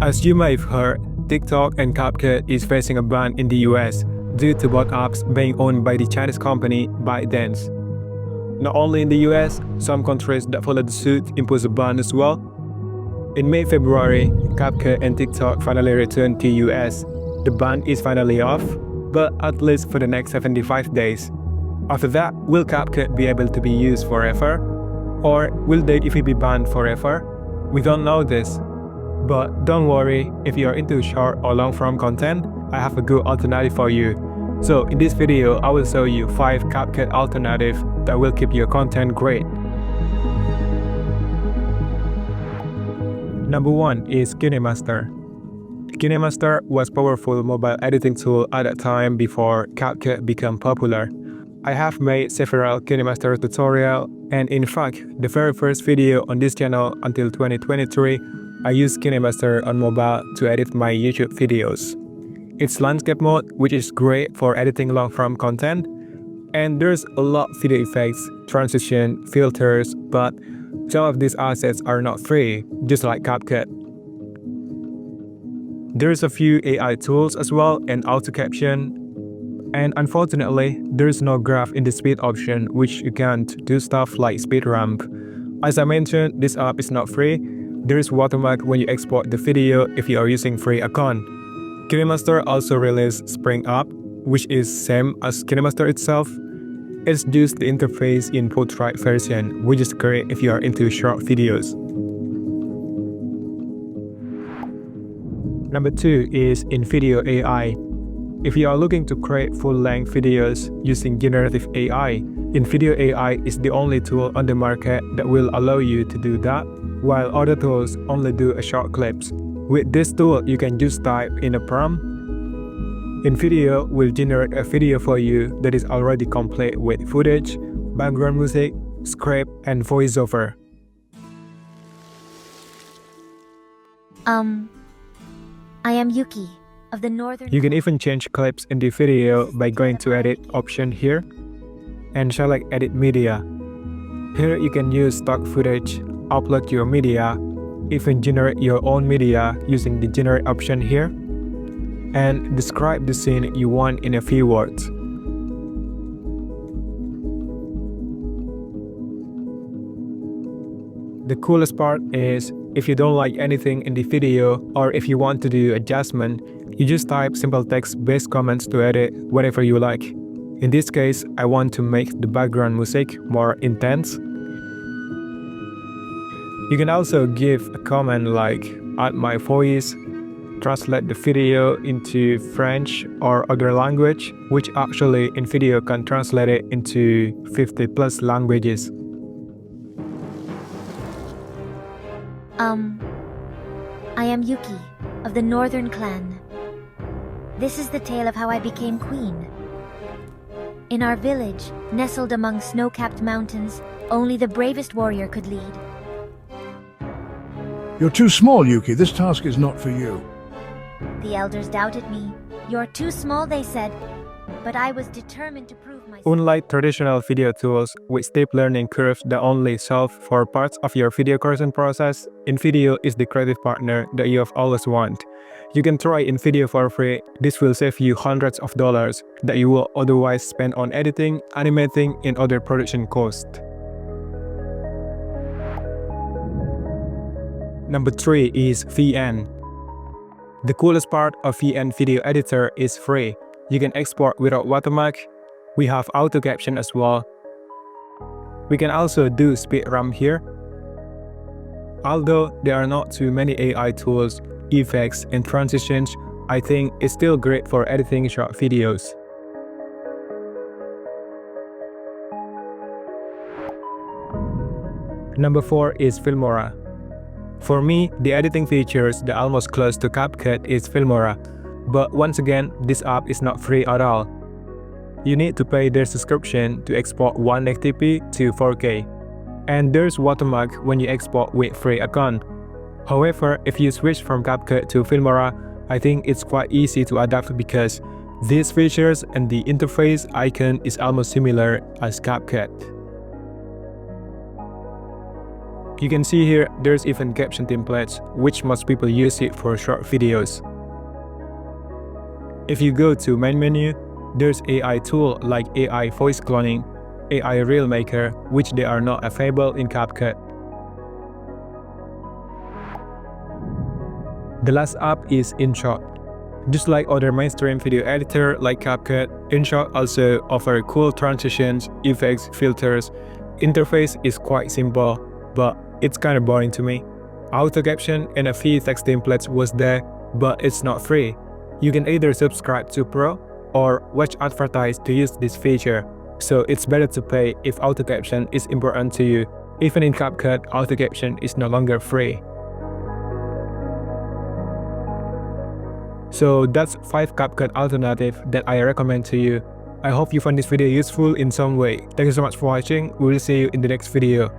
As you may have heard, TikTok and CapCut is facing a ban in the US due to both apps being owned by the Chinese company ByteDance. Not only in the US, some countries that followed suit imposed a ban as well. In May-February, CapCut and TikTok finally returned to US. The ban is finally off, but at least for the next 75 days. After that, will CapCut be able to be used forever? Or will denykingclothing be banned forever? We don't know this. But don't worry, if you are into short or long-form content, I have a good alternative for you. So in this video, I will show you 5 CapCut alternatives that will keep your content great. Number 1 is Kinemaster. Kinemaster was a powerful mobile editing tool at a time before CapCut became popular. I have made several Kinemaster tutorials, and in fact, the very first video on this channel until 2023, I used Kinemaster on mobile to edit my YouTube videos. It's landscape mode, which is great for editing long-form content, and there's a lot of video effects, transition, filters, but some of these assets are not free, just like CapCut. There's a few AI tools as well and auto caption, and unfortunately, there's no graph in the speed option, which you can't do stuff like speed ramp. As I mentioned, this app is not free. There is watermark when you export the video if you are using free account. Kinemaster also released Spring App, which is same as Kinemaster itself. It's just the interface in portrait version, which is great if you are into short videos. Number 2 is Invideo AI. If you are looking to create full-length videos using generative AI, Invideo AI is the only tool on the market that will allow you to do that, while other tools only do a short clips. With this tool, you can just type in a prompt. Invideo will generate a video for you that is already complete with footage, background music, script, and voiceover. I am Yuki of the Northern. You can even change clips in the video by going to Edit option here and select Edit Media. Here you can use stock footage, upload your media, even generate your own media using the Generate option here, and describe the scene you want in a few words. The coolest part is, if you don't like anything in the video or if you want to do adjustment, you just type simple text-based comments to edit whatever you like. In this case, I want to make the background music more intense. You can also give a comment like add my voice, translate the video into French or other language, which actually Invideo can translate it into 50+ languages. I am Yuki of the Northern Clan. This is the tale of how I became queen. In our village, nestled among snow-capped mountains, only the bravest warrior could lead. You're too small, Yuki. This task is not for you. The elders doubted me. You're too small, they said, but I was determined to prove myself. Unlike traditional video tools with steep learning curves that only solve for parts of your video creation process, Invideo is the creative partner that you have always wanted. You can try Invideo for free. This will save you hundreds of dollars that you will otherwise spend on editing, animating, and other production costs. Number 3 is VN. The coolest part of VN Video Editor is free. You can export without watermark. We have auto caption as well. We can also do speed ramp here. Although there are not too many AI tools, effects, and transitions, I think it's still great for editing short videos. Number 4 is Filmora. For me, the editing features that are almost close to CapCut is Filmora. But once again, this app is not free at all. You need to pay their subscription to export 180p to 4K. And there's watermark when you export with free account. However, if you switch from CapCut to Filmora, I think it's quite easy to adapt because these features and the interface icon is almost similar as CapCut. You can see here there's even caption templates, which most people use it for short videos. If you go to main menu, there's AI tool like AI voice cloning, AI reel maker, which they are not available in CapCut. The last app is Inshot. Just like other mainstream video editor like CapCut, Inshot also offers cool transitions, effects, filters. Interface is quite simple, but it's kinda boring to me. Auto caption and a few text templates was there, but it's not free. You can either subscribe to Pro or watch advertised to use this feature, so it's better to pay if auto caption is important to you. Even in CapCut, auto caption is no longer free. So that's 5 CapCut alternatives that I recommend to you. I hope you found this video useful in some way. Thank you so much for watching. We will see you in the next video.